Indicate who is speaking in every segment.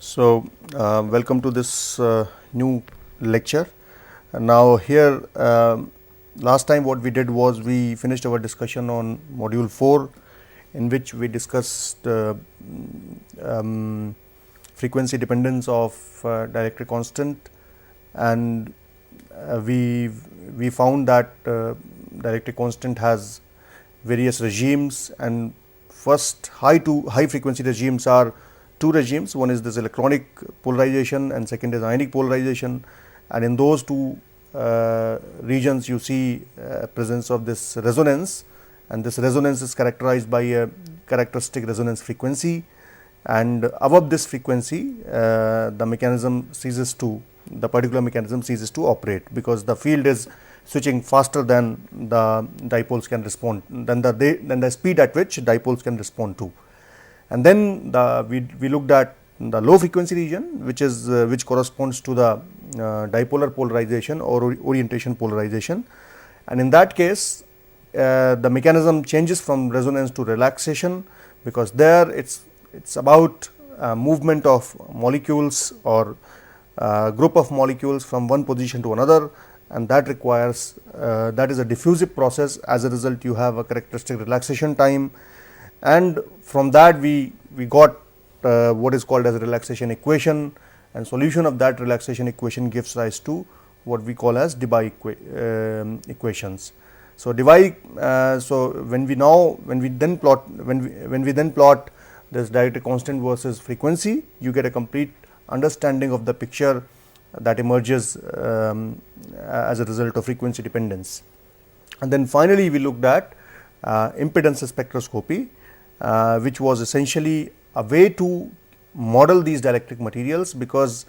Speaker 1: So, welcome to this new lecture. Now, here last time what we did was we finished our discussion on module 4, in which we discussed frequency dependence of dielectric constant, and we found that dielectric constant has various regimes, and first high frequency regimes are two regimes. One is this electronic polarization and second is ionic polarization, and in those two regions you see presence of this resonance, and this resonance is characterized by a characteristic resonance frequency, and above this frequency the particular mechanism ceases to operate, because the field is switching faster than the dipoles can respond, than the speed at which dipoles can respond to. And then we looked at the low frequency region, which corresponds to the dipolar polarization or orientation polarization, and in that case the mechanism changes from resonance to relaxation, because there it's about movement of molecules or group of molecules from one position to another, and that requires that is a diffusive process. As a result, you have a characteristic relaxation time, and from that we got what is called as a relaxation equation, and solution of that relaxation equation gives rise to what we call as Debye equations. So, Debye so when we then plot this dielectric constant versus frequency, you get a complete understanding of the picture that emerges as a result of frequency dependence. And then finally, we looked at impedance spectroscopy, which was essentially a way to model these dielectric materials, because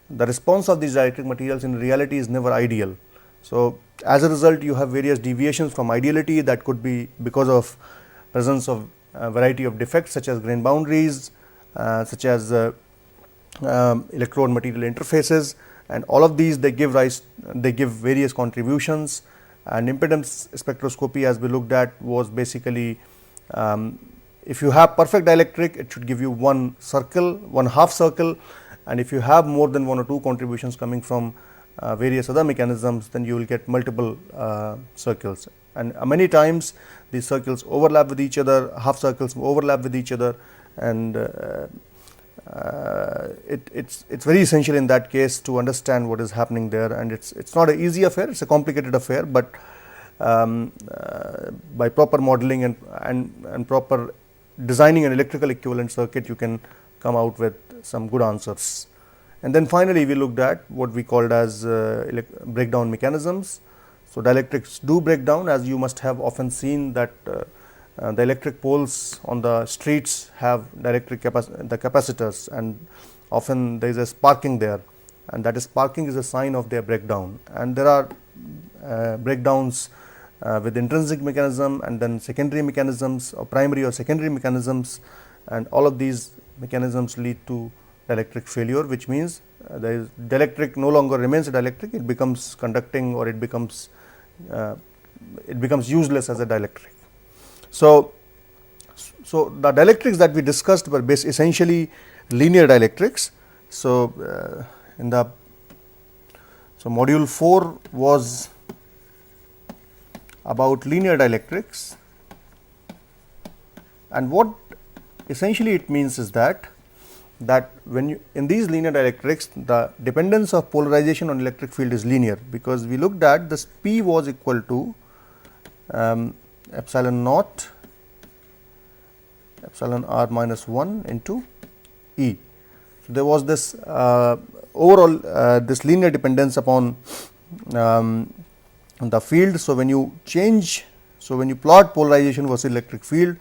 Speaker 1: the response of these dielectric materials in reality is never ideal. So, as a result, you have various deviations from ideality that could be because of presence of a variety of defects such as grain boundaries, such as electrode material interfaces, and all of these they give various contributions. And impedance spectroscopy, as we looked at, was basically if you have perfect dielectric, it should give you one half circle, and if you have more than one or two contributions coming from various other mechanisms, then you will get multiple circles, and many times these circles overlap with each other, half circles overlap with each other, and it's very essential in that case to understand what is happening there. And it's not an easy affair, it's a complicated affair, but by proper modeling and proper designing an electrical equivalent circuit, you can come out with some good answers. And then finally, we looked at what we called as breakdown mechanisms. So, dielectrics do break down, as you must have often seen that the electric poles on the streets have dielectric capacitors, and often there is a sparking there, and that sparking is a sign of their breakdown. And there are breakdowns with intrinsic mechanism, and then secondary mechanisms, or primary or secondary mechanisms, and all of these mechanisms lead to dielectric failure, which means the dielectric no longer remains a dielectric, it becomes conducting, or it becomes useless as a dielectric. So, the dielectrics that we discussed were essentially linear dielectrics. So, module 4 was about linear dielectrics, and what essentially it means is that when you in these linear dielectrics, the dependence of polarization on electric field is linear, because we looked at this P was equal to epsilon naught epsilon r minus 1 into E. So, there was this overall this linear dependence upon the field. So, when you plot polarization versus electric field,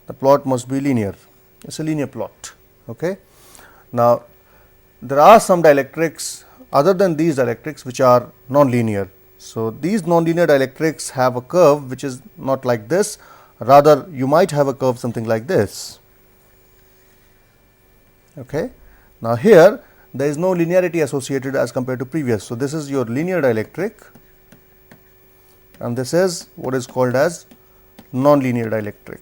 Speaker 1: the plot must be linear, it is a linear plot. Okay. Now, there are some dielectrics other than these dielectrics which are non-linear. So, these non-linear dielectrics have a curve which is not like this, rather you might have a curve something like this. Okay. Now, here there is no linearity associated as compared to previous. So, this is your linear dielectric, and this is what is called as non-linear dielectric.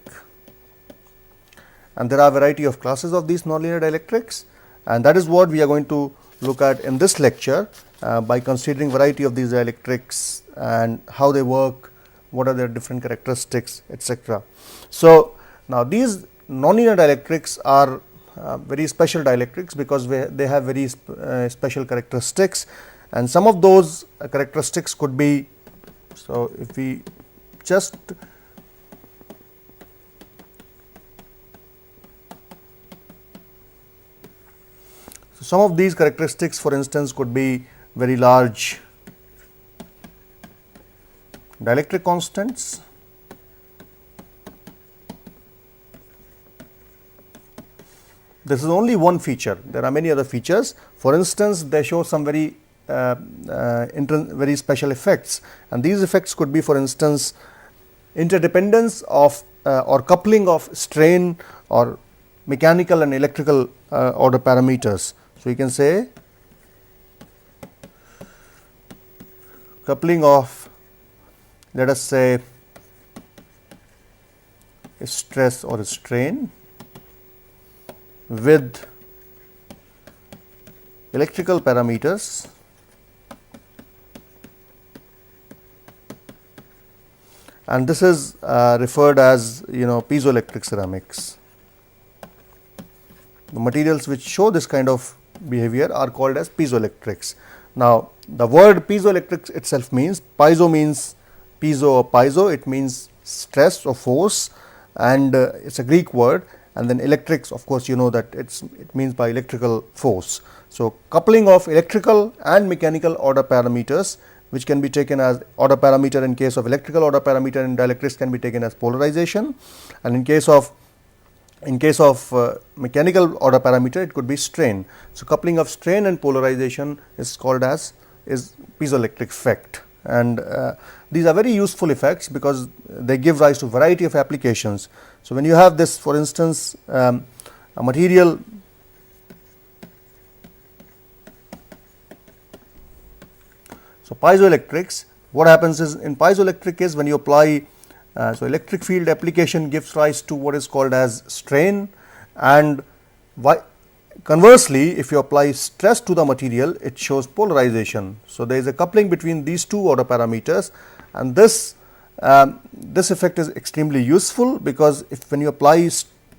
Speaker 1: And there are a variety of classes of these nonlinear dielectrics, and that is what we are going to look at in this lecture by considering variety of these dielectrics and how they work, what are their different characteristics, etc. So, now these nonlinear dielectrics are very special dielectrics because they have very special characteristics, and some of those characteristics could be, so if we just some of these characteristics, for instance, could be very large dielectric constants, this is only one feature, there are many other features. For instance, they show some very very special effects, and these effects could be, for instance, interdependence of or coupling of strain or mechanical and electrical order parameters. So, you can say coupling of, let us say, a stress or a strain with electrical parameters and this is referred as piezoelectric ceramics. The materials which show this kind of behavior are called as piezoelectrics. Now, the word piezoelectrics itself means, piezo means piezo or piezo, it means stress or force, and it is a Greek word, and then electrics, of course, you know that it means by electrical force. So, coupling of electrical and mechanical order parameters, which can be taken as order parameter in case of electrical order parameter in dielectrics can be taken as polarization, and in case of mechanical order parameter it could be strain. So, coupling of strain and polarization is called as piezoelectric effect, and these are very useful effects because they give rise to variety of applications. So, when you have this, for instance, a material so piezoelectrics, what happens is in piezoelectric is when you apply so electric field application gives rise to what is called as strain, and conversely if you apply stress to the material it shows polarization. So, there is a coupling between these two order parameters, and this effect is extremely useful because if when you apply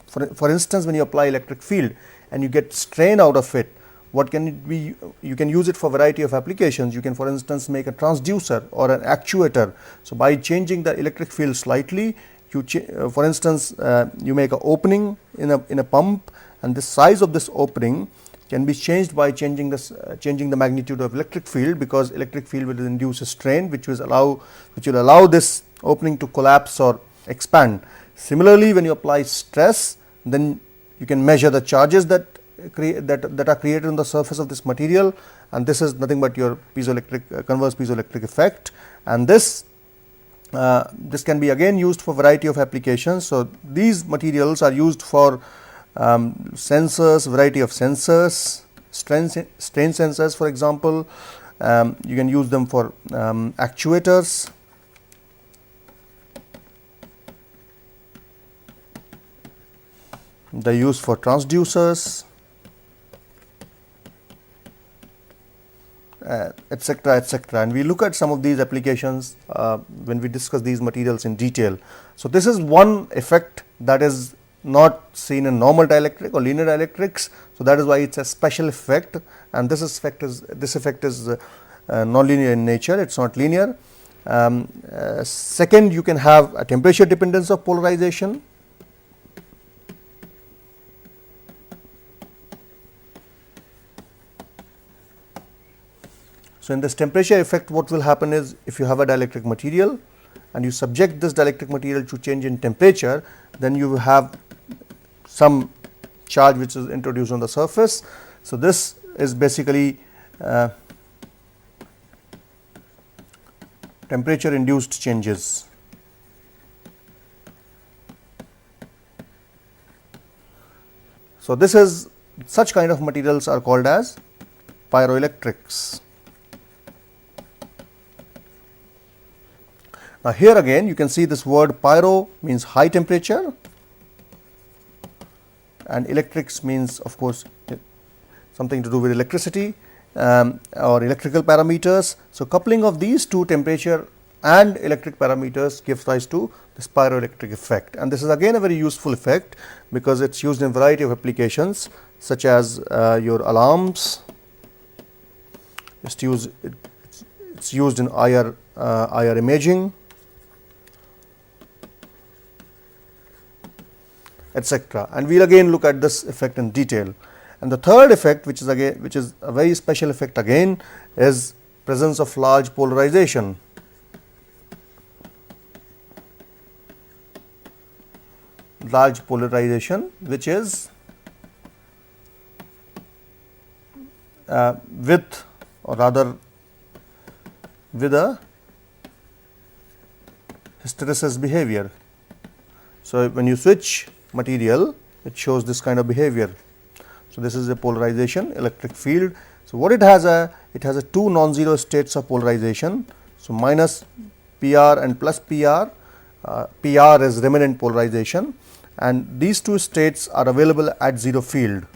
Speaker 1: for instance when you apply electric field and you get strain out of it, what can it be? You can use it for variety of applications. You can, for instance, make a transducer or an actuator. So, by changing the electric field slightly, you for instance, you make an opening in a pump, and the size of this opening can be changed by changing the magnitude of electric field, because electric field will induce a strain which will allow this opening to collapse or expand. Similarly, when you apply stress, then you can measure the charges that are created on the surface of this material, and this is nothing but your piezoelectric converse piezoelectric effect, and this can be again used for variety of applications. So, these materials are used for sensors, variety of sensors, strain sensors, for example. You can use them for actuators. They are used for transducers, etc., etc., and we look at some of these applications when we discuss these materials in detail. So, this is one effect that is not seen in normal dielectric or linear dielectrics. So, that is why it is a special effect, and this effect is nonlinear in nature, it is not linear. Second, you can have a temperature dependence of polarization. So, in this temperature effect, what will happen is if you have a dielectric material and you subject this dielectric material to change in temperature, then you have some charge which is introduced on the surface. So, this is basically temperature induced changes. So, this is such kind of materials are called as pyroelectrics. Now, here again you can see this word pyro means high temperature, and electrics means of course something to do with electricity or electrical parameters. So, coupling of these two, temperature and electric parameters, gives rise to this pyroelectric effect, and this is again a very useful effect because it is used in a variety of applications such as your alarms. It's used in IR imaging, etc. And we will again look at this effect in detail. And the third effect, which is a very special effect again, is presence of large polarization. Large polarization, which is with a hysteresis behavior. So, when you switch material, it shows this kind of behavior. So, this is a polarization electric field. So, what it has it has two non-zero states of polarization. So, minus PR and plus PR. PR is remnant polarization, and these two states are available at zero field,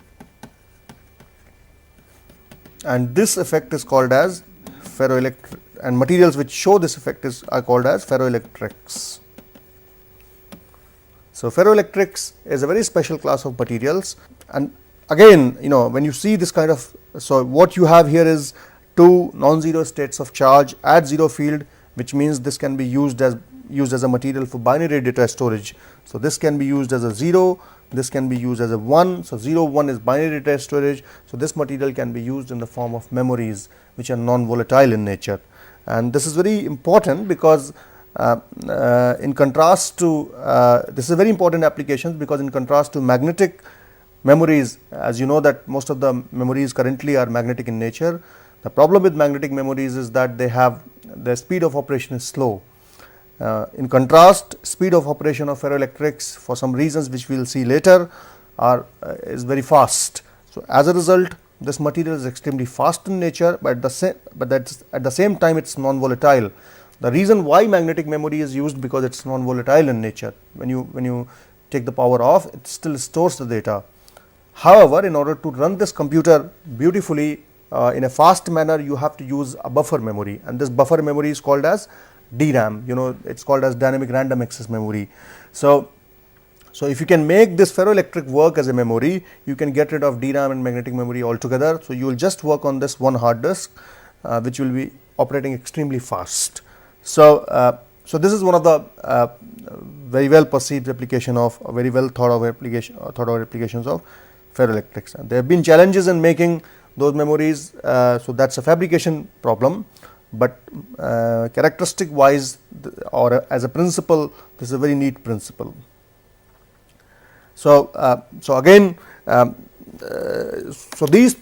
Speaker 1: and this effect is called as ferroelectric, and materials which show this effect are called as ferroelectrics. So, ferroelectrics is a very special class of materials, and again, when you see this kind of, so what you have here is two non-zero states of charge at zero field, which means this can be used as a material for binary data storage. So, this can be used as a 0, this can be used as a 1. So, 0 1 is binary data storage. So, this material can be used in the form of memories which are non-volatile in nature, and this is very important because in contrast to this is a very important application, because in contrast to magnetic memories, as you know that most of the memories currently are magnetic in nature. The problem with magnetic memories is that their speed of operation is slow. In contrast, speed of operation of ferroelectrics, for some reasons which we will see later, is very fast. So, as a result, this material is extremely fast in nature, but at the same time it is non-volatile. The reason why magnetic memory is used, because it is non-volatile in nature. When you take the power off, it still stores the data. However, in order to run this computer beautifully in a fast manner, you have to use a buffer memory, and this buffer memory is called as DRAM. It is called as dynamic random access memory. So, if you can make this ferroelectric work as a memory, you can get rid of DRAM and magnetic memory altogether. So, you will just work on this one hard disk, which will be operating extremely fast. So, this is one of the very well perceived application of very well thought out applications of ferroelectrics. And there have been challenges in making those memories, so that is a fabrication problem, but characteristic wise or as a principle, this is a very neat principle. So, again, so these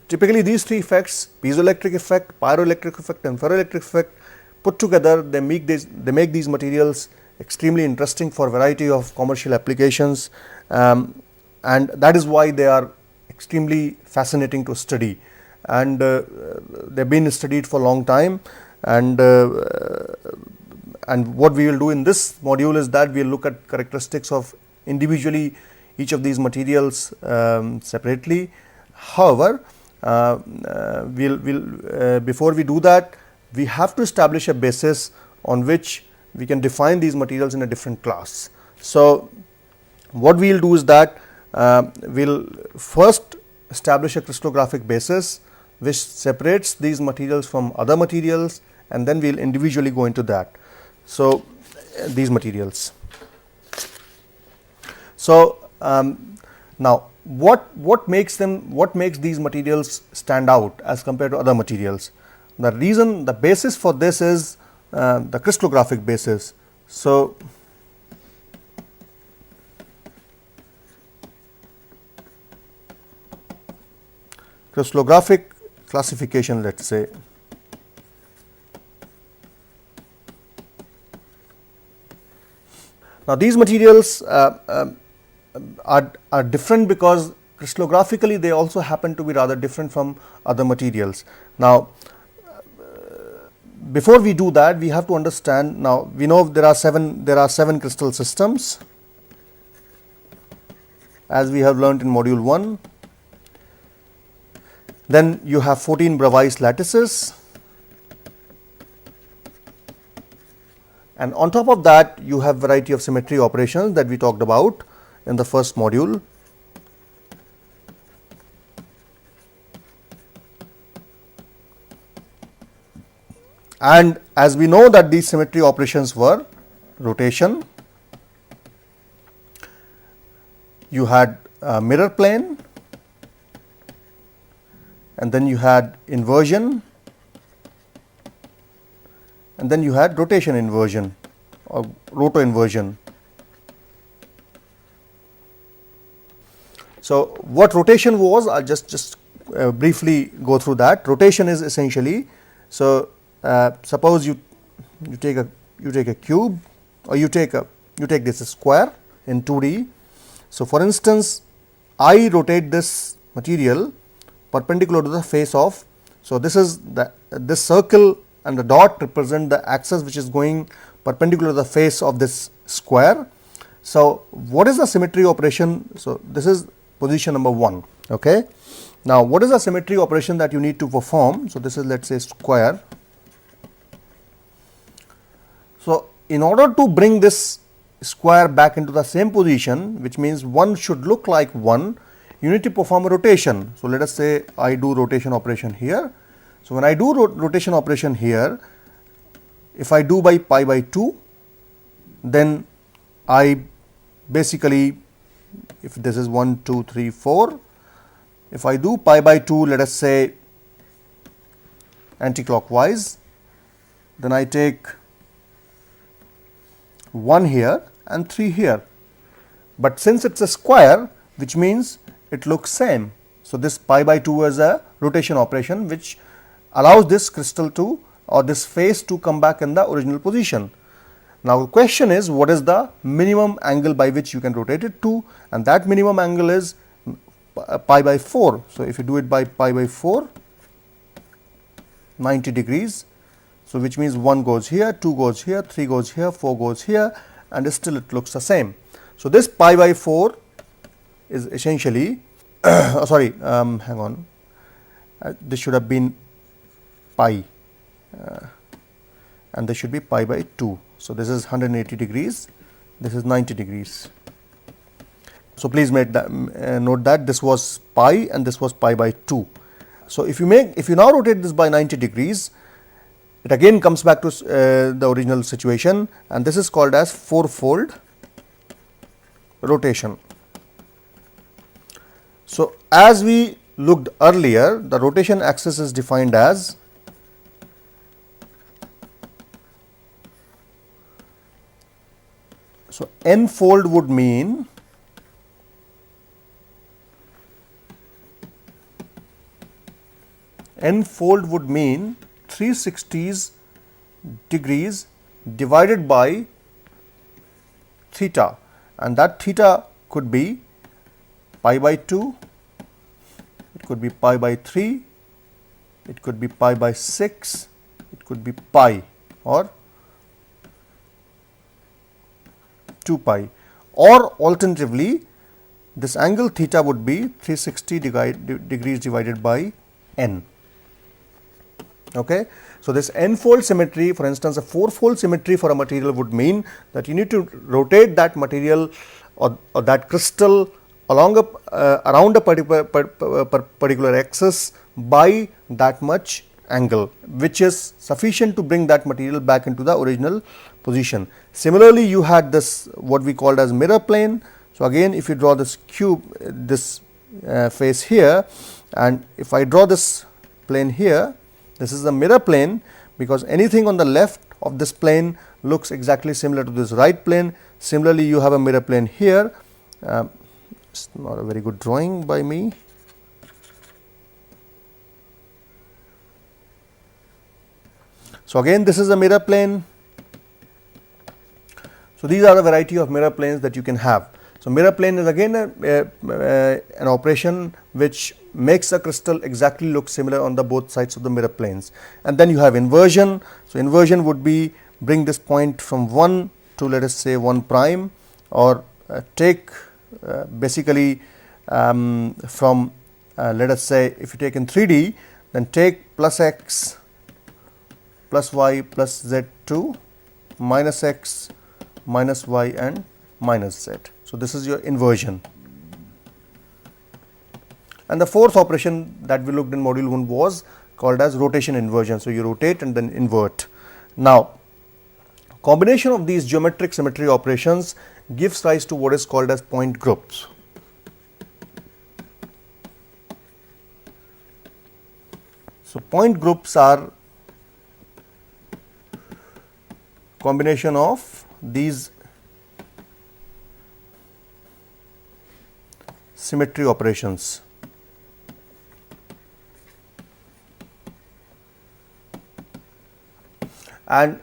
Speaker 1: typically these three effects, piezoelectric effect, pyroelectric effect and ferroelectric effect, put together they make these materials extremely interesting for a variety of commercial applications, and that is why they are extremely fascinating to study, and they have been studied for a long time. And what we will do in this module is that we will look at characteristics of individually each of these materials separately. However, before we do that, we have to establish a basis on which we can define these materials in a different class. So, what we will do is that we will first establish a crystallographic basis which separates these materials from other materials, and then we will individually go into that. So, these materials. So, now what makes these materials stand out as compared to other materials? The basis for this is the crystallographic basis. So, crystallographic classification, let us say. Now, these materials are different because crystallographically they also happen to be rather different from other materials. Now, before we do that, we have to understand. Now, we know there are seven crystal systems, as we have learnt in module 1. Then you have 14 Bravais lattices, and on top of that you have variety of symmetry operations that we talked about in the first module. And as we know that these symmetry operations were rotation, you had a mirror plane, and then you had inversion, and then you had rotation inversion or roto inversion. So, what rotation was, I will just briefly go through that. Rotation is essentially, so suppose you take a cube, or you take this square in 2D. So, for instance, I rotate this material perpendicular to the face of, so this is this circle and the dot represent the axis which is going perpendicular to the face of this square. So, what is the symmetry operation? So, this is position number 1. Okay. Now, what is the symmetry operation that you need to perform? So, this is, let us say, square. So, in order to bring this square back into the same position, which means 1 should look like 1, you need to perform a rotation. So, let us say I do rotation operation here. So, when I do rotation operation here, if I do by pi by 2, then I basically, if this is 1, 2, 3, 4, if I do pi by 2, let us say anti-clockwise, then I take 1 here and 3 here, but since it is a square, which means it looks same. So, this pi by 2 is a rotation operation which allows this crystal to, or this face to come back in the original position. Now, the question is, what is the minimum angle by which you can rotate it to, and that minimum angle is pi by 4. So, if you do it by pi by 4, 90 degrees. So, which means 1 goes here, 2 goes here, 3 goes here, 4 goes here, and still it looks the same. So, this pi by 4 is essentially sorry, hang on, this should have been pi, and this should be pi by 2. So, this is 180 degrees, this is 90 degrees. So, please note that this was pi and this was pi by 2. So, if you now rotate this by 90 degrees, it again comes back to the original situation, and this is called as fourfold rotation. So, as we looked earlier, the rotation axis is defined as n-fold would mean n-fold would mean 360 degrees divided by theta, and that theta could be pi by 2, it could be pi by 3, it could be pi by 6, it could be pi or 2 pi, or alternatively this angle theta would be 360 degrees divided by n. Okay. So, this n-fold symmetry, for instance, a fourfold symmetry for a material would mean that you need to rotate that material or that crystal along around a particular axis by that much angle, which is sufficient to bring that material back into the original position. Similarly, you had this what we called as mirror plane. So, again if you draw this cube, this face here, and if I draw this plane here, this is the mirror plane, because anything on the left of this plane looks exactly similar to this right plane. Similarly, you have a mirror plane here. It's not a very good drawing by me. So, again this is a mirror plane. So, these are the variety of mirror planes that you can have. So, mirror plane is again an operation which makes a crystal exactly look similar on the both sides of the mirror planes. And then you have inversion. So, inversion would be bring this point from 1 to, let us say, 1 prime, or take basically from let us say if you take in 3D, then take plus x plus y plus z to minus x minus y and minus z. So, this is your inversion. And the fourth operation that we looked in module 1 was called as rotation inversion. So, you rotate and then invert. Now, combination of these geometric symmetry operations gives rise to what is called as point groups. So, point groups are combination of these symmetry operations. And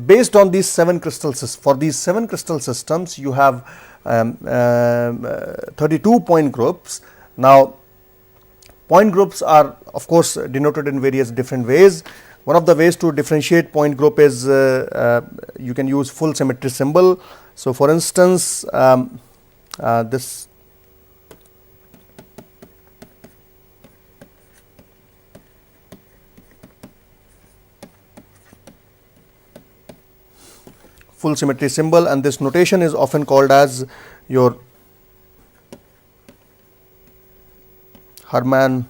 Speaker 1: based on these 7 crystal systems, for these 7 crystal systems you have 32 point groups. Now, point groups are of course denoted in various different ways. One of the ways to differentiate point group is you can use full symmetry symbol. So, for instance, this full symmetry symbol, and this notation is often called as your Hermann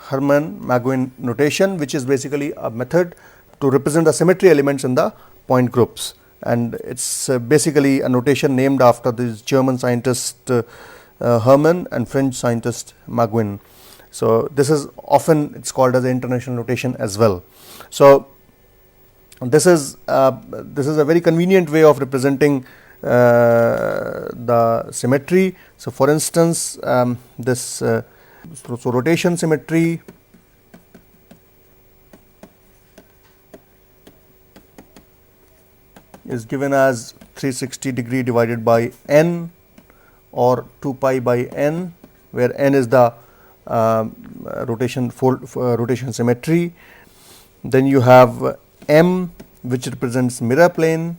Speaker 1: Hermann-Maguin notation, which is basically a method to represent the symmetry elements in the point groups, and it is basically a notation named after this German scientist Hermann and French scientist Maguin. So, this is often it is called as the international notation as well. So, this is a very convenient way of representing the symmetry. So, for instance, this so rotation symmetry is given as 360 degree divided by n or 2 pi by n, where n is the rotation symmetry. Then you have m, which represents mirror plane.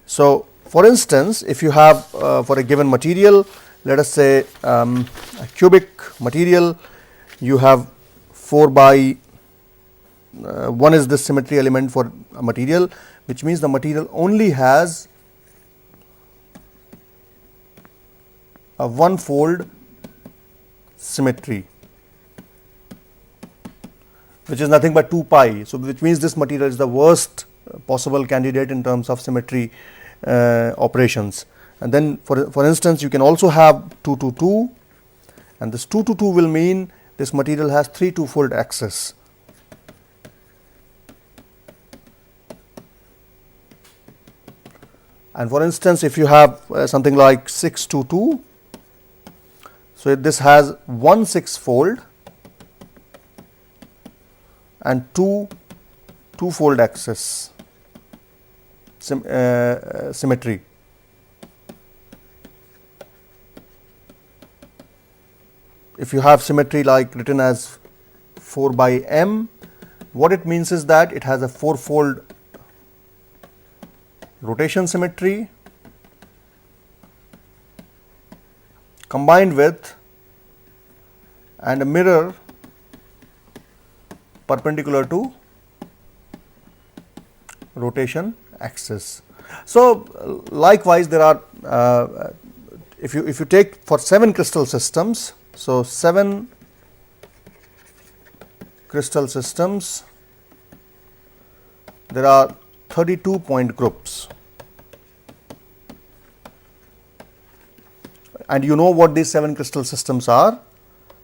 Speaker 1: So, for instance, if you have for a given material, let us say a cubic material, you have 4 by 1 is the symmetry element for a material, which means the material only has a one-fold symmetry, which is nothing but 2 pi. So, which means this material is the worst possible candidate in terms of symmetry operations. And then for instance, you can also have 2 to 2, and this 2 to 2 will mean this material has 3 two-fold axis. And for instance, if you have something like 6 to 2, so this has 1 6-fold and 2 two-fold axis symmetry. If you have symmetry like written as 4 by m, what it means is that it has a 4-fold rotation symmetry combined with and a mirror perpendicular to rotation axis. So, likewise there are if you take for 7 crystal systems, so 7 crystal systems, there are 32 point groups, and you know what these 7 crystal systems are.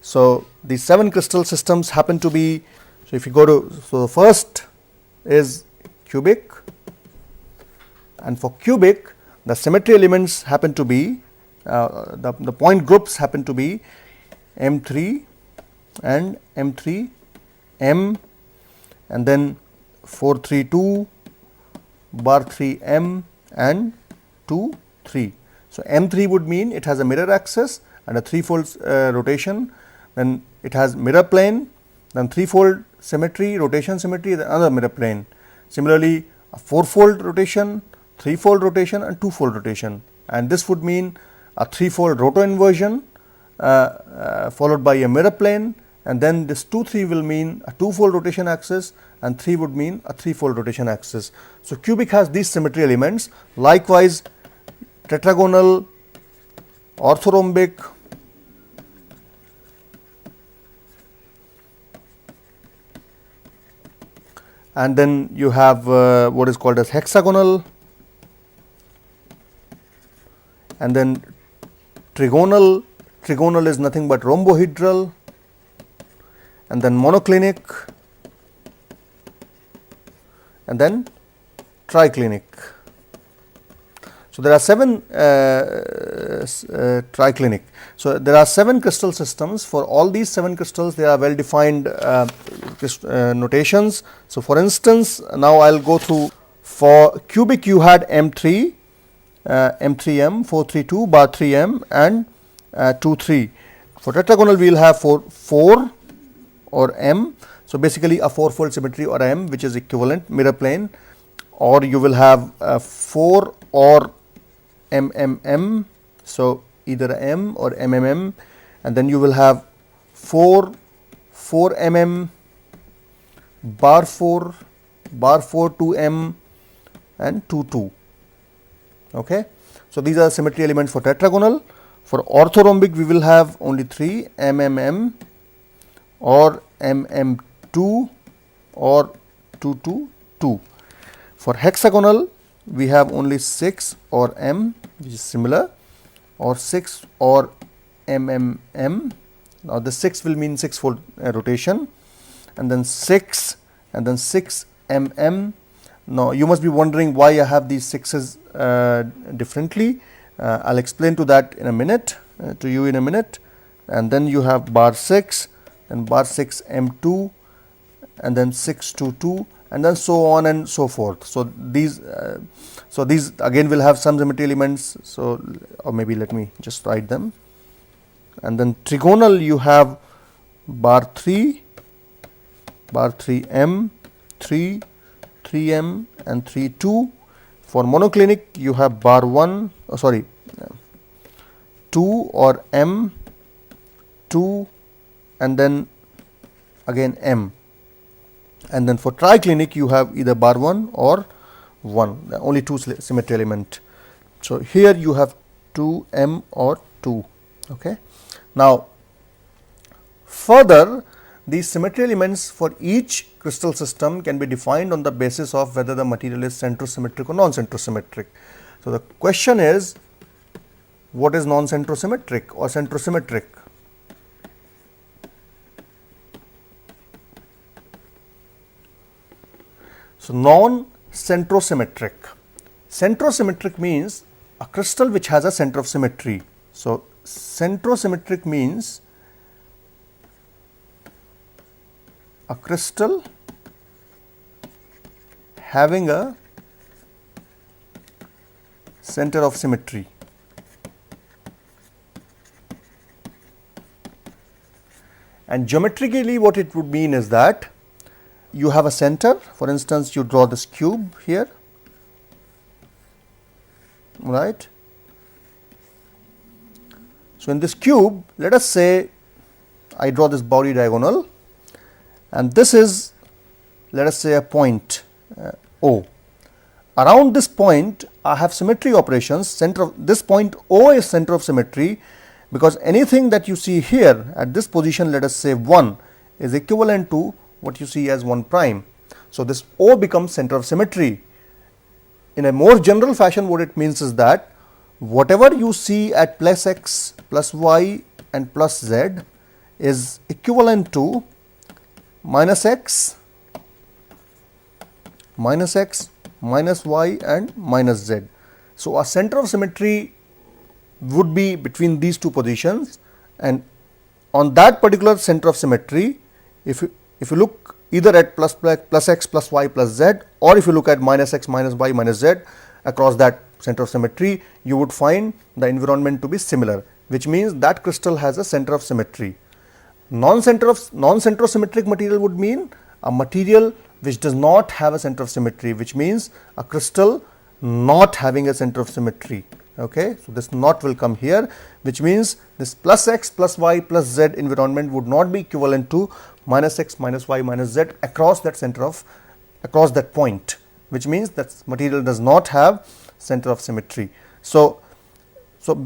Speaker 1: So, these 7 crystal systems happen to be, so if you go to, so the first is cubic, and for cubic the symmetry elements happen to be the point groups happen to be M3 and M3 M, and then 4 3 2 bar 3 M and 2 3. So, M3 would mean it has a mirror axis and a 3-fold rotation, then it has mirror plane, then threefold symmetry, rotation symmetry, the another mirror plane. Similarly, a fourfold rotation, threefold rotation and twofold rotation, and this would mean a threefold roto inversion followed by a mirror plane, and then this 2 3 will mean a twofold rotation axis, and 3 would mean a threefold rotation axis. So, cubic has these symmetry elements. Likewise, tetragonal, orthorhombic, and then you have what is called as hexagonal, and then trigonal. Trigonal is nothing but rhombohedral, and then monoclinic, and then triclinic. So, there are 7 triclinic. So, there are 7 crystal systems. For all these 7 crystals, there are well defined notations. So, for instance, now I will go through. For cubic you had M3, M3M, 432, bar 3M and 2,3. For tetragonal we will have 4 or M. So, basically a fourfold symmetry or M, which is equivalent mirror plane, or you will have 4 or MMM. So, either M or MMM, and then you will have 4 MM, bar 4, 2M and 2. Okay. So, these are symmetry elements for tetragonal. For orthorhombic we will have only 3, MMM or MM2 or 2. For hexagonal we have only 6 or M, which is similar, or 6 or MMM. Now, the 6 will mean 6-fold rotation, and then 6 and then 6 MM. Now, you must be wondering why I have these 6s differently. I will explain to that in a minute, to you in a minute. And then you have bar 6 and bar 6 M2, and then 6 to 2, and then so on and so forth. So, these again will have some symmetry elements. So, or maybe let me just write them. And then trigonal you have bar 3, bar 3M, 3, 3M and 3 2. For monoclinic you have bar 1, 2 or M, 2 and then again M, and then for triclinic you have either bar 1 or 1, only 2 symmetry element. So, here you have 2 M or 2. Okay. Now, further, these symmetry elements for each crystal system can be defined on the basis of whether the material is centrosymmetric or non-centrosymmetric. So, the question is, what is non-centrosymmetric or centrosymmetric? So, non-centrosymmetric. Centrosymmetric means a crystal which has a center of symmetry. So, centrosymmetric means a crystal having a center of symmetry. And geometrically what it would mean is that you have a center. For instance, you draw this cube here, right. So, in this cube, let us say I draw this body diagonal, and this is, let us say, a point O. Around this point I have symmetry operations. Center of this point O is center of symmetry, because anything that you see here at this position, let us say 1, is equivalent to what you see as 1 prime. So, this O becomes center of symmetry. In a more general fashion, what it means is that whatever you see at plus x, plus y and plus z is equivalent to minus x, minus y and minus z. So, a center of symmetry would be between these two positions, and on that particular center of symmetry, if you look either at plus x plus y plus z, or if you look at minus x minus y minus z across that center of symmetry, you would find the environment to be similar, which means that crystal has a center of symmetry. Non-centrosymmetric material would mean a material which does not have a center of symmetry, which means a crystal not having a center of symmetry. Okay, so this not will come here, which means this plus x plus y plus z environment would not be equivalent to minus x minus y minus z across that center of across that point, which means that material does not have center of symmetry. So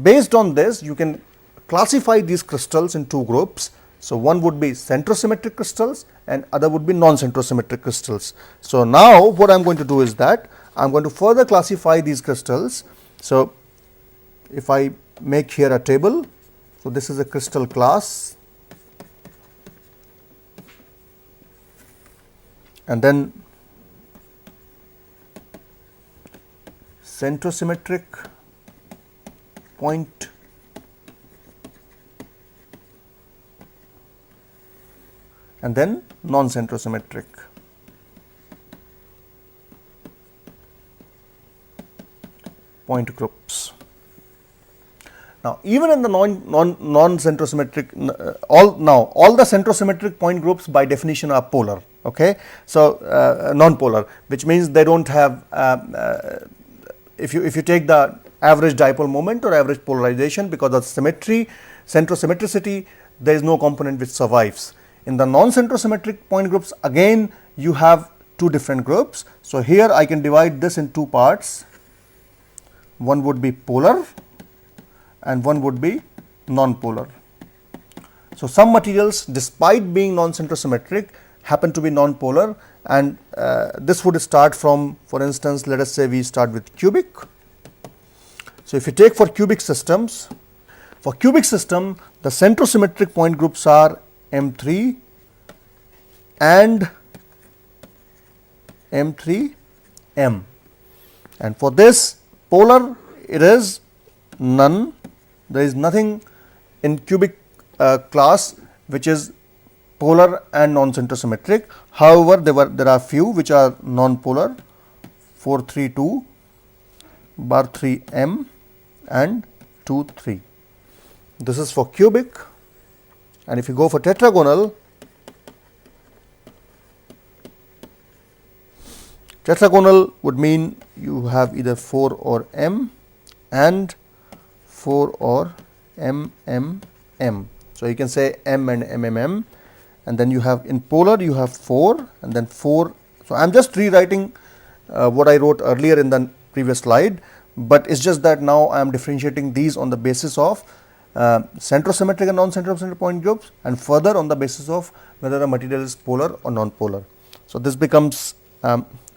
Speaker 1: based on this, you can classify these crystals in two groups. So one would be centrosymmetric crystals and other would be non-centrosymmetric crystals. So now what I am going to do is that I am going to further classify these crystals. So if I make here a table, so this is a crystal class, and then centrosymmetric point and then non-centrosymmetric. Point groups. Now, even in the non-centrosymmetric, all the centrosymmetric point groups by definition are polar. Okay, so non-polar, which means they don't have. If you take the average dipole moment or average polarization, because of symmetry, centrosymmetricity, there is no component which survives. In the non-centrosymmetric point groups, again you have two different groups. So here I can divide this in two parts. One would be polar and one would be non-polar. So some materials, despite being non-centrosymmetric, happen to be non-polar, and this would start from, for instance, let us say we start with cubic. So if you take for cubic systems, for cubic system, the centrosymmetric point groups are M3 and M3M, and for this polar it is none. There is nothing in cubic class which is polar and non-centrosymmetric. However, there are few which are non-polar, 432, bar 3M and 2,3. This is for cubic. And if you go for tetragonal, tetragonal would mean you have either 4 or M and 4 or MMM. So you can say M and MMM, and then you have in polar you have 4 and then 4. So I am just rewriting what I wrote earlier in the previous slide, but it's just that now I am differentiating these on the basis of centrosymmetric and non-centrosymmetric point groups, and further on the basis of whether the material is polar or non-polar. So this becomes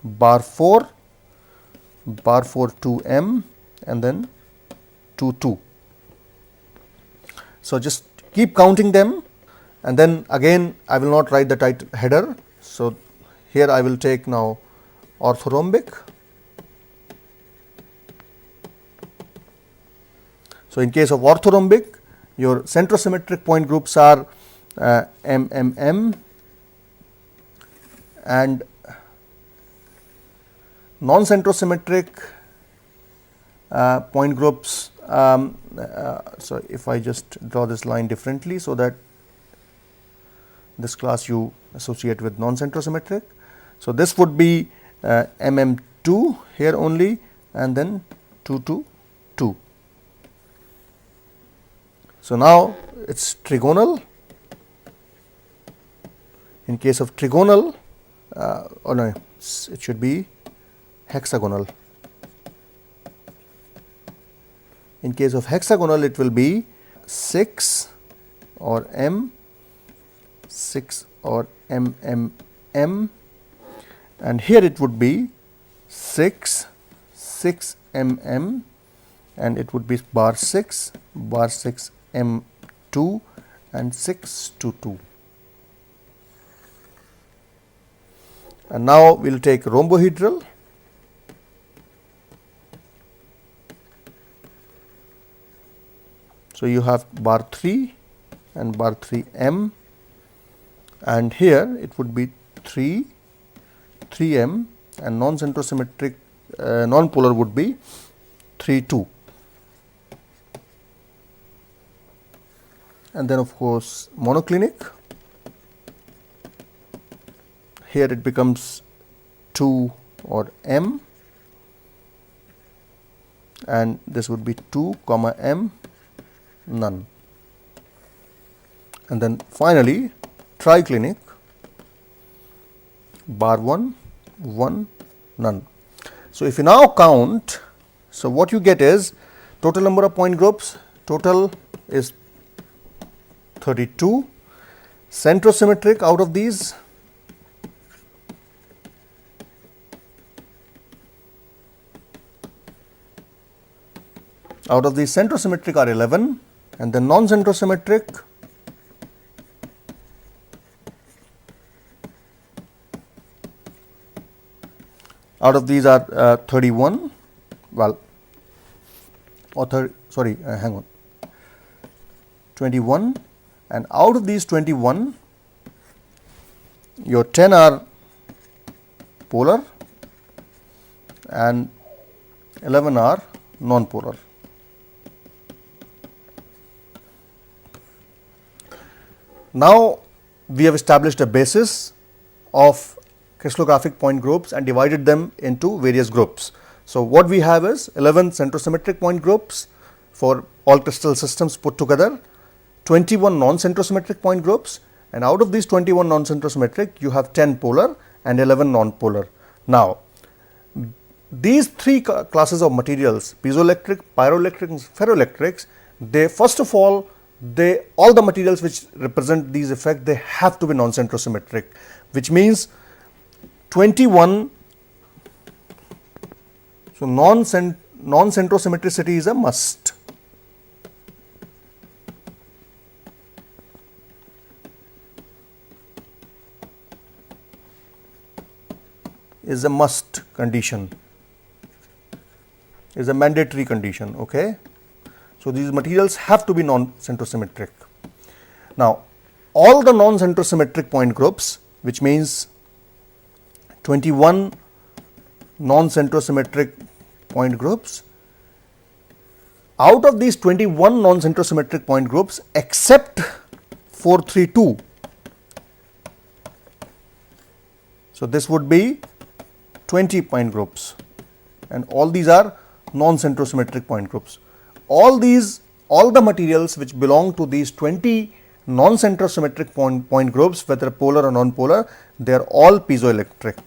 Speaker 1: bar 4 2M and then 2. So just keep counting them, and then again I will not write the title header. So here I will take now orthorhombic. So in case of orthorhombic, your centrosymmetric point groups are MMM, and non-centrosymmetric point groups. So if I just draw this line differently, so that this class you associate with non-centrosymmetric. So this would be MM2 here only, and then 2. So now it's trigonal. In case of trigonal, it should be hexagonal. In case of hexagonal, it will be 6 or M, 6 or MMM, and here it would be 6 MM, and it would be bar 6 M2 and 6 to 2. And now we will take rhombohedral. So you have bar 3 and bar 3M, and here it would be 3M, and non-centrosymmetric non-polar would be 3,2. And then of course monoclinic. here it becomes 2 or m, and this would be 2 comma m, none. And then finally triclinic, bar 1, 1, none. So if you now count, so what you get is total number of point groups, total is 32, centrosymmetric out of these, centrosymmetric are 11, and then non-centrosymmetric out of these are 31, well, or 21, and out of these 21, your 10 are polar and 11 are non-polar. Now, we have established a basis of crystallographic point groups and divided them into various groups. So, what we have is 11 centrosymmetric point groups for all crystal systems put together, 21 non-centrosymmetric point groups, and out of these 21 non-centrosymmetric, you have 10 polar and 11 non-polar. Now, these three classes of materials, piezoelectric, pyroelectric and ferroelectrics, they first of all the materials which represent these effects, they have to be non-centrosymmetric, which means 21. So, non-centrosymmetricity is a must. Is a must condition, is a mandatory condition. Okay. So, these materials have to be non-centrosymmetric. Now, all the non-centrosymmetric point groups, which means 21 non-centrosymmetric point groups, out of these 21 non-centrosymmetric point groups except 432. So, this would be 20 point groups, and all these are non-centrosymmetric point groups. All the materials which belong to these 20 non-centrosymmetric point groups, whether polar or non-polar, they are all piezoelectric.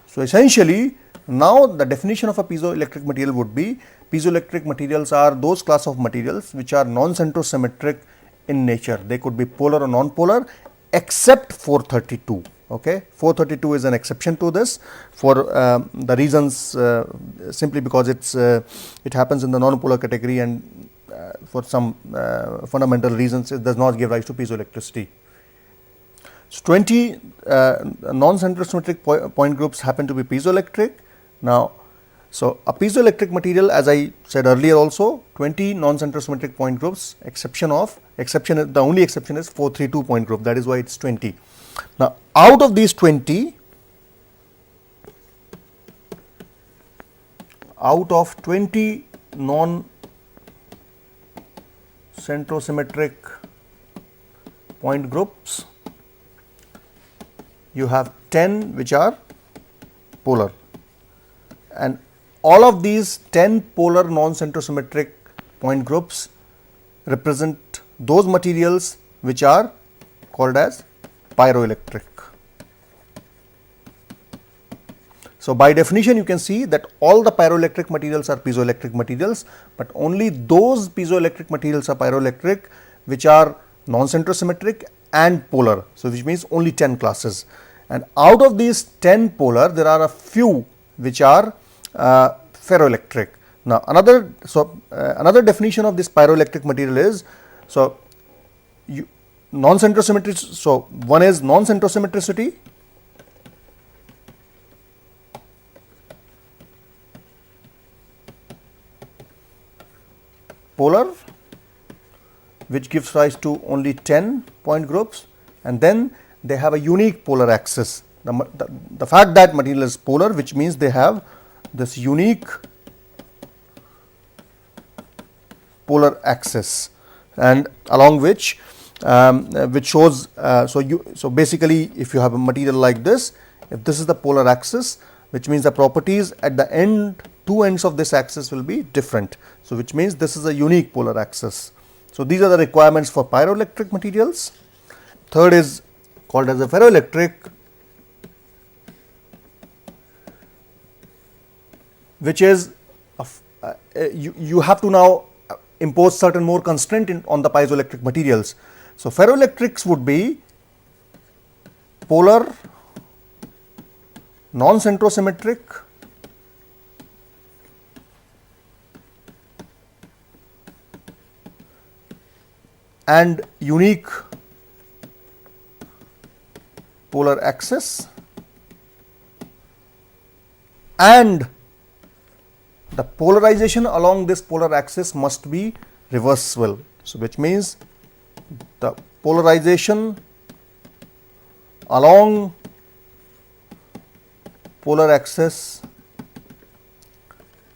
Speaker 1: So, essentially now the definition of a piezoelectric material would be, piezoelectric materials are those class of materials which are non-centrosymmetric in nature. They could be polar or non-polar except 432. Okay. 432 is an exception to this for the reasons simply because it happens in the non-polar category, and for some fundamental reasons it does not give rise to piezoelectricity. So, 20 non-centrosymmetric point groups happen to be piezoelectric. Now, so a piezoelectric material, as I said earlier also, 20 non-centrosymmetric point groups, the only exception is 432 point group, that is why it is 20. Now, out of these 20, non-centrosymmetric point groups, you have 10 which are polar, and all of these 10 polar non-centrosymmetric point groups represent those materials which are called as pyroelectric. So, by definition you can see that all the pyroelectric materials are piezoelectric materials, but only those piezoelectric materials are pyroelectric which are non-centrosymmetric and polar. So, which means only 10 classes, and out of these 10 polar there are a few which are ferroelectric. Now, another definition of this pyroelectric material is, so non-centrosymmetric. So, one is non-centrosymmetricity, polar, which gives rise to only 10 point groups, and then they have a unique polar axis. The fact that material is polar, which means they have this unique polar axis, and along which which shows, so basically if you have a material like this, if this is the polar axis, which means the properties at the end, two ends of this axis will be different. So, which means this is a unique polar axis. So, these are the requirements for pyroelectric materials. Third is called as a ferroelectric, which is you have to now impose certain more constraint on the piezoelectric materials. So, ferroelectrics would be polar, non-centrosymmetric, and unique polar axis, and the polarization along this polar axis must be reversible. So, which means the polarization along polar axis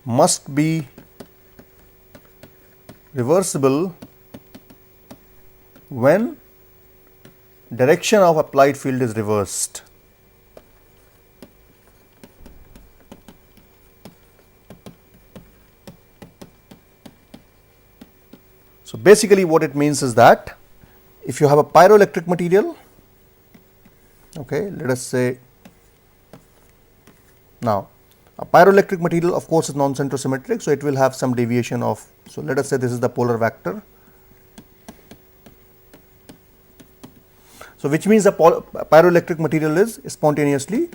Speaker 1: must be reversible when direction of applied field is reversed. So, basically what it means is that if you have a pyroelectric material, okay, let us say now a pyroelectric material of course is non-centrosymmetric, so it will have some deviation of, so let us say this is the polar vector. So, which means the pyroelectric material is spontaneously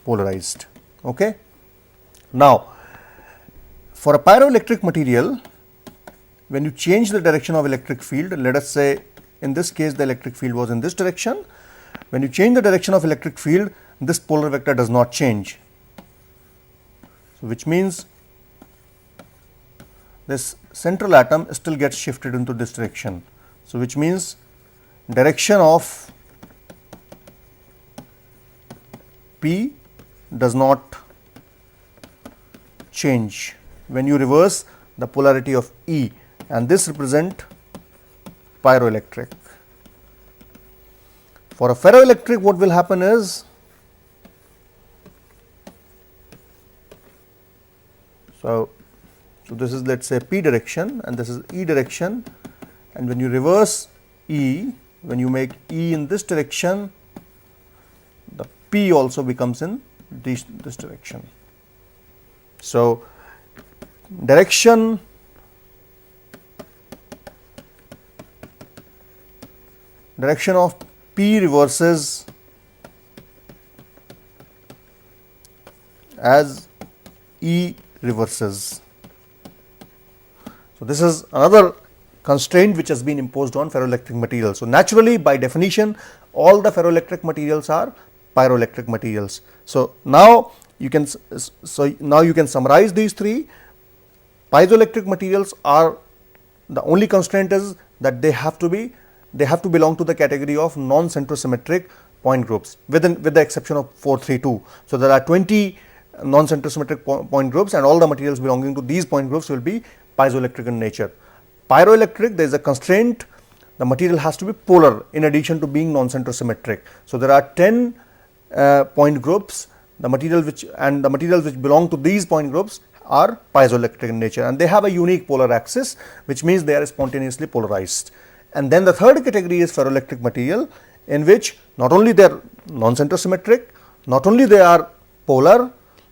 Speaker 1: polarized. Okay. Now, for a pyroelectric material, when you change the direction of electric field, let us say in this case the electric field was in this direction. When you change the direction of electric field, this polar vector does not change. So, which means this central atom still gets shifted into this direction. So, which means direction of P does not change when you reverse the polarity of E, and this represent pyroelectric. For a ferroelectric, what will happen is, so this is let us say P direction and this is E direction, and when you reverse E, when you make E in this direction, the P also becomes in this direction. So, direction of P reverses as E reverses. So, this is another constraint which has been imposed on ferroelectric materials. So, naturally by definition all the ferroelectric materials are pyroelectric materials. So, now you can summarize these three. Piezoelectric materials are, the only constraint is that they have to belong to the category of non-centrosymmetric point groups with the exception of 432. So, there are 20 non-centrosymmetric point groups and all the materials belonging to these point groups will be piezoelectric in nature. Pyroelectric, there is a constraint, the material has to be polar in addition to being non-centrosymmetric. So, there are 10 point groups, the materials which belong to these point groups are piezoelectric in nature, and they have a unique polar axis, which means they are spontaneously polarized. And then the third category is ferroelectric material, in which not only they are non-centrosymmetric, not only they are polar,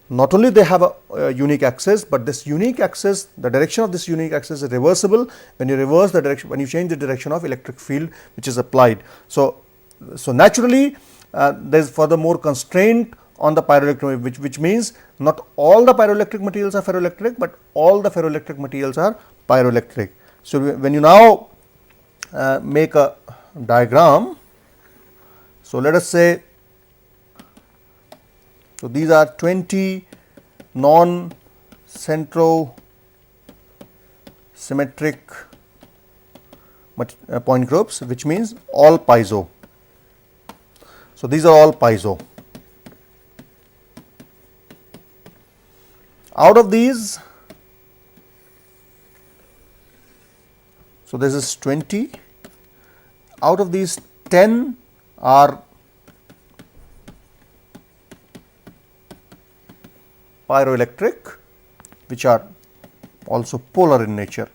Speaker 1: not only they have a unique axis, but this unique axis, the direction of this unique axis is reversible when you reverse the direction, when you change the direction of electric field which is applied. So, naturally there is furthermore constraint on the pyroelectric, which means not all the pyroelectric materials are ferroelectric, but all the ferroelectric materials are pyroelectric. So, when you now make a diagram, so let us say, so these are 20 non-centrosymmetric point groups, which means all piezo. So, these are all piezo. Out of these, so this is 20, out of these 10 are pyroelectric, which are also polar in nature.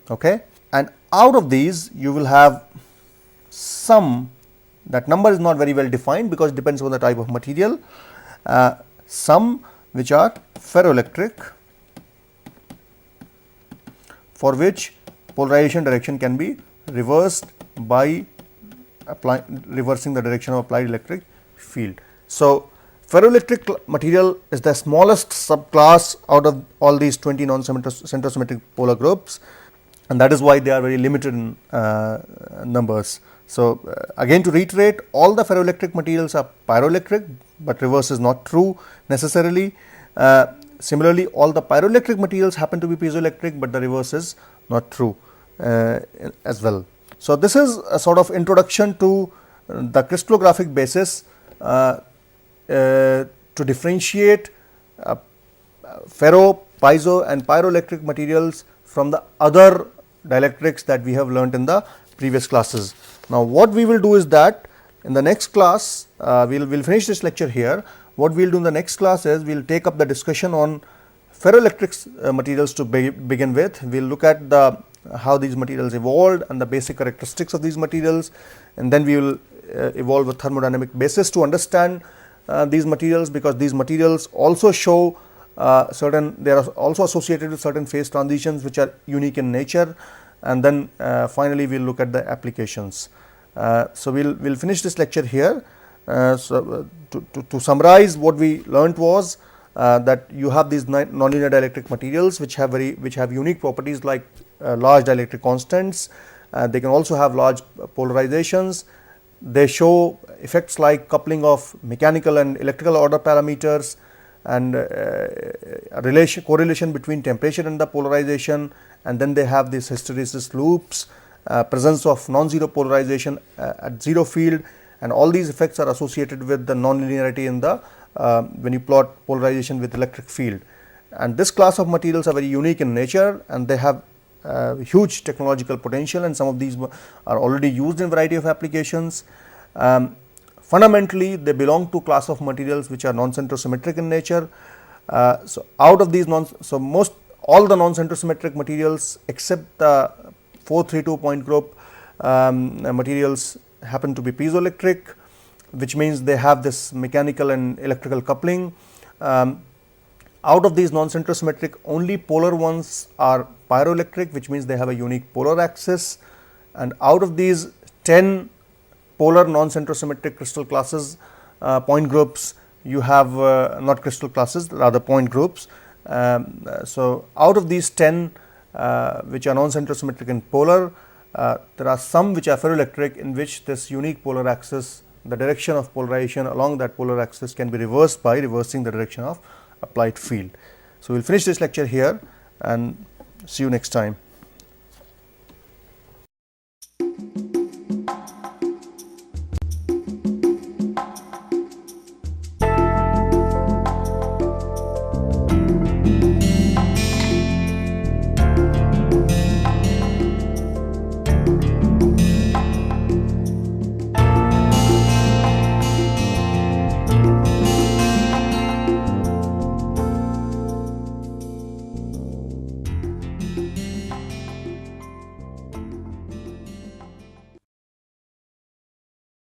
Speaker 1: Okay. And out of these you will have some, that number is not very well defined because it depends on the type of material, some which are ferroelectric, for which polarization direction can be reversed by reversing the direction of applied electric field. So, ferroelectric material is the smallest subclass out of all these 20 non-centrosymmetric polar groups, and that is why they are very limited in numbers. So, again to reiterate, all the ferroelectric materials are pyroelectric, but reverse is not true necessarily. Similarly, all the pyroelectric materials happen to be piezoelectric, but the reverse is not true as well. So, this is a sort of introduction to the crystallographic basis to differentiate ferro, piezo and pyroelectric materials from the other dielectrics that we have learnt in the previous classes. Now, what we will do is that in the next class, we will finish this lecture here. What we will do in the next class is we will take up the discussion on ferroelectric materials to begin with. We will look at the how these materials evolved and the basic characteristics of these materials, and then we will evolve a thermodynamic basis to understand these materials, because these materials also show they are also associated with certain phase transitions which are unique in nature, and then finally we will look at the applications. So, we will finish this lecture here. So, to summarize, what we learnt was that you have these nonlinear dielectric materials which have unique properties like large dielectric constants. They can also have large polarizations. They show effects like coupling of mechanical and electrical order parameters, and correlation between temperature and the polarization, and then they have these hysteresis loops, presence of non-zero polarization at zero field, and all these effects are associated with the nonlinearity in the when you plot polarization with electric field. And this class of materials are very unique in nature, and they have huge technological potential, and some of these are already used in variety of applications. Fundamentally, they belong to class of materials which are non-centrosymmetric in nature. So, out of these all the non-centrosymmetric materials except the 432 point group materials happen to be piezoelectric, which means they have this mechanical and electrical coupling. Out of these non-centrosymmetric, only polar ones are pyroelectric, which means they have a unique polar axis, and out of these 10 polar non-centrosymmetric crystal classes, point groups, you have not crystal classes, rather point groups. So, out of these 10 which are non-centrosymmetric and polar, there are some which are ferroelectric, in which this unique polar axis, the direction of polarization along that polar axis can be reversed by reversing the direction of applied field. So, we will finish this lecture here and see you next time.